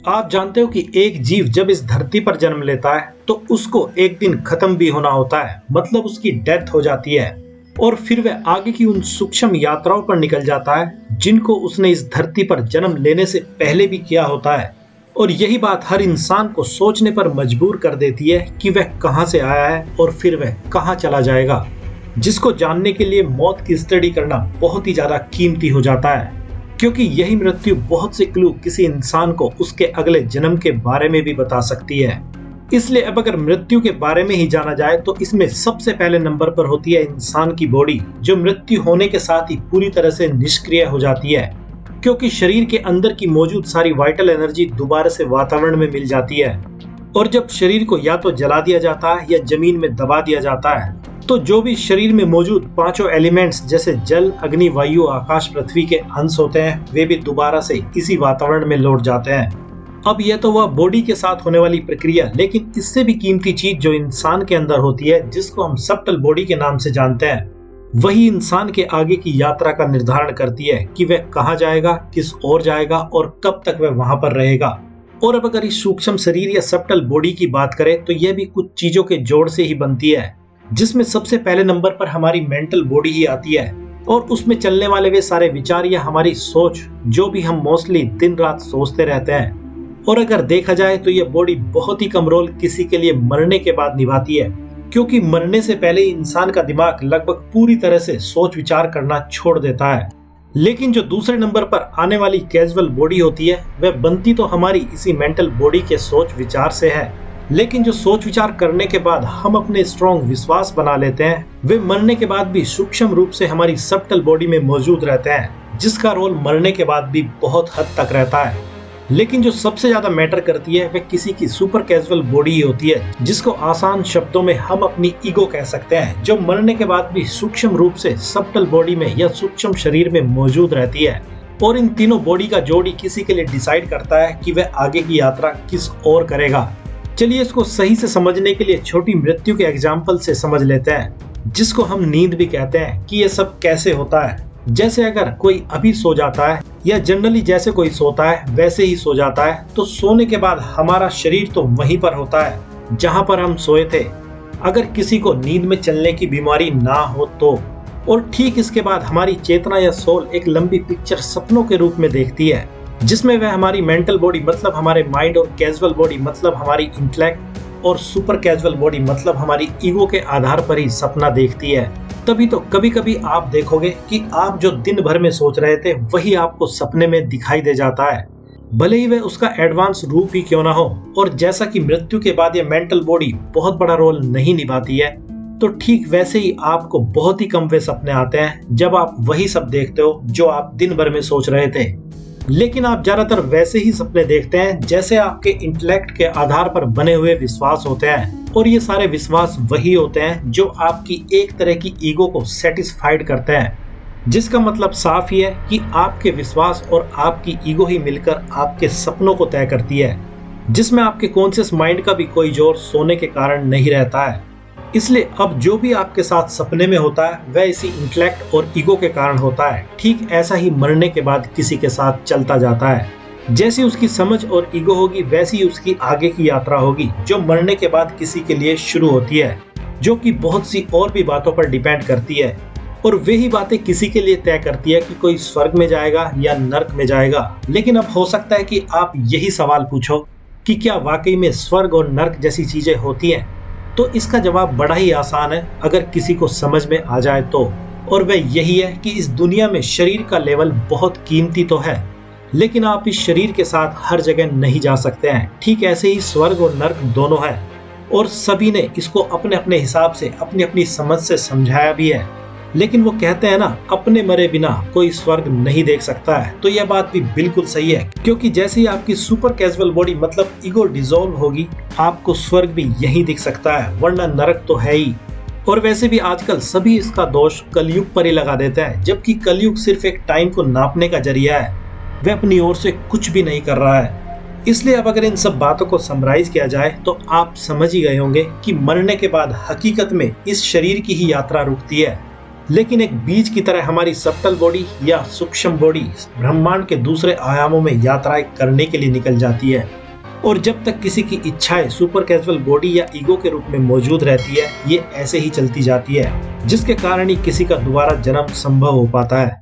आप जानते हो कि एक जीव जब इस धरती पर जन्म लेता है तो उसको एक दिन खत्म भी होना होता है, मतलब उसकी डेथ हो जाती है। और फिर वह आगे की उन सूक्ष्म यात्राओं पर निकल जाता है जिनको उसने इस धरती पर जन्म लेने से पहले भी किया होता है। और यही बात हर इंसान को सोचने पर मजबूर कर देती है कि वह कहां से आया है और फिर वह कहां चला जाएगा, जिसको जानने के लिए मौत की स्टडी करना बहुत ही ज्यादा कीमती हो जाता है। क्योंकि यही मृत्यु बहुत से क्लू किसी इंसान को उसके अगले जन्म के बारे में भी बता सकती है। इसलिए अब अगर मृत्यु के बारे में ही जाना जाए तो इसमें सबसे पहले नंबर पर होती है इंसान की बॉडी, जो मृत्यु होने के साथ ही पूरी तरह से निष्क्रिय हो जाती है, क्योंकि शरीर के अंदर की मौजूद सारी वाइटल एनर्जी दोबारा से वातावरण में मिल जाती है। और जब शरीर को या तो जला दिया जाता है या जमीन में दबा दिया जाता है, तो जो भी शरीर में मौजूद पांचों एलिमेंट्स जैसे जल, अग्नि, वायु, आकाश, पृथ्वी के अंश होते हैं, वे भी दोबारा से इसी वातावरण में लौट जाते हैं। अब यह तो वह बॉडी के साथ होने वाली प्रक्रिया, लेकिन इससे भी कीमती चीज जो इंसान के अंदर होती है, जिसको हम सबटल बॉडी के नाम से जानते हैं, वही इंसान के आगे की यात्रा का निर्धारण करती है कि वह कहाँ जाएगा, किस ओर जाएगा और कब तक वह वहां पर रहेगा। और अब अगर इस सूक्ष्म शरीर या सबटल बॉडी की बात करें तो यह भी कुछ चीजों के जोड़ से ही बनती है, जिसमें सबसे पहले नंबर पर हमारी मेंटल बॉडी ही आती है। और उसमें चलने वाले वे सारे विचार या हमारी सोच, जो भी हम मोस्टली दिन रात सोचते रहते हैं। और अगर देखा जाए तो यह बॉडी बहुत ही कम रोल किसी के लिए मरने के बाद निभाती है, क्योंकि मरने से पहले इंसान का दिमाग लगभग पूरी तरह से सोच विचार करना छोड़ देता है। लेकिन जो दूसरे नंबर पर आने वाली कैजुअल बॉडी होती है, वह बनती तो हमारी इसी मेंटल बॉडी के सोच विचार से है, लेकिन जो सोच विचार करने के बाद हम अपने स्ट्रॉन्ग विश्वास बना लेते हैं, वे मरने के बाद भी सूक्ष्म रूप से हमारी सबटल बॉडी में मौजूद रहते हैं, जिसका रोल मरने के बाद भी बहुत हद तक रहता है। लेकिन जो सबसे ज्यादा मैटर करती है वह किसी की सुपर कैजुअल बॉडी ही होती है, जिसको आसान शब्दों में हम अपनी ईगो कह सकते हैं, जो मरने के बाद भी सूक्ष्म रूप से सबटल बॉडी में या सूक्ष्म शरीर में मौजूद रहती है। और इन तीनों बॉडी का जोड़ी किसी के लिए डिसाइड करता है कि वह आगे की यात्रा किस ओर करेगा। चलिए इसको सही से समझने के लिए छोटी मृत्यु के एग्जाम्पल से समझ लेते हैं, जिसको हम नींद भी कहते हैं, कि ये सब कैसे होता है। जैसे अगर कोई अभी सो जाता है या जनरली जैसे कोई सोता है वैसे ही सो जाता है, तो सोने के बाद हमारा शरीर तो वहीं पर होता है जहां पर हम सोए थे, अगर किसी को नींद में चलने की बीमारी ना हो तो। और ठीक इसके बाद हमारी चेतना या सोल एक लंबी पिक्चर सपनों के रूप में देखती है, जिसमें वह हमारी मेंटल बॉडी मतलब हमारे माइंड और कैजुअल बॉडी मतलब हमारी इंटेलेक्ट और सुपर कैजुअल बॉडी मतलब हमारी ईगो के आधार पर ही सपना देखती है। तभी तो कभी कभी आप देखोगे कि आप जो दिन भर में सोच रहे थे वही आपको सपने में दिखाई दे जाता है, भले ही वह उसका एडवांस रूप ही क्यों ना हो। और जैसा कि मृत्यु के बाद यह मेंटल बॉडी बहुत बड़ा रोल नहीं निभाती है, तो ठीक वैसे ही आपको बहुत ही कम वे सपने आते हैं जब आप वही सब देखते हो जो आप दिन भर में सोच रहे थे। लेकिन आप ज्यादातर वैसे ही सपने देखते हैं जैसे आपके इंटेलेक्ट के आधार पर बने हुए विश्वास होते हैं, और ये सारे विश्वास वही होते हैं जो आपकी एक तरह की ईगो को सेटिस्फाइड करते हैं, जिसका मतलब साफ ही है कि आपके विश्वास और आपकी ईगो ही मिलकर आपके सपनों को तय करती है, जिसमें आपके कॉन्शियस माइंड का भी कोई जोर सोने के कारण नहीं रहता है। इसलिए अब जो भी आपके साथ सपने में होता है वह इसी इंटेलेक्ट और ईगो के कारण होता है। ठीक ऐसा ही मरने के बाद किसी के साथ चलता जाता है। जैसी उसकी समझ और ईगो होगी वैसी उसकी आगे की यात्रा होगी, जो मरने के बाद किसी के लिए शुरू होती है, जो कि बहुत सी और भी बातों पर डिपेंड करती है। और वही बातें किसी के लिए तय करती है कि कोई स्वर्ग में जाएगा या नर्क में जाएगा। लेकिन अब हो सकता है कि आप यही सवाल पूछो कि क्या वाकई में स्वर्ग और नर्क जैसी चीजें होती हैं? तो इसका जवाब बड़ा ही आसान है अगर किसी को समझ में आ जाए तो, और वह यही है कि इस दुनिया में शरीर का लेवल बहुत कीमती तो है, लेकिन आप इस शरीर के साथ हर जगह नहीं जा सकते हैं। ठीक ऐसे ही स्वर्ग और नर्क दोनों है, और सभी ने इसको अपने अपने हिसाब से अपनी अपनी समझ से समझाया भी है। लेकिन वो कहते हैं ना, अपने मरे बिना कोई स्वर्ग नहीं देख सकता है। तो यह बात भी बिल्कुल सही है, क्योंकि जैसे ही आपकी सुपर कैजुअल बॉडी मतलब ईगो डिसॉल्व होगी, आपको स्वर्ग भी यही दिख सकता है, वरना नरक तो है ही। और वैसे भी आजकल सभी इसका दोष कलयुग पर ही लगा देता है, जबकि कलयुग सिर्फ एक टाइम को नापने का जरिया है, वह अपनी ओर से कुछ भी नहीं कर रहा है। इसलिए अब अगर इन सब बातों को समराइज किया जाए तो आप समझ ही गए होंगे कि मरने के बाद हकीकत में इस शरीर की ही यात्रा रुकती है, लेकिन एक बीज की तरह हमारी सब्टल बॉडी या सूक्ष्म बॉडी ब्रह्मांड के दूसरे आयामों में यात्राएं करने के लिए निकल जाती है। और जब तक किसी की इच्छाएं सुपर कैजुअल बॉडी या ईगो के रूप में मौजूद रहती है, ये ऐसे ही चलती जाती है, जिसके कारण ही किसी का दोबारा जन्म संभव हो पाता है।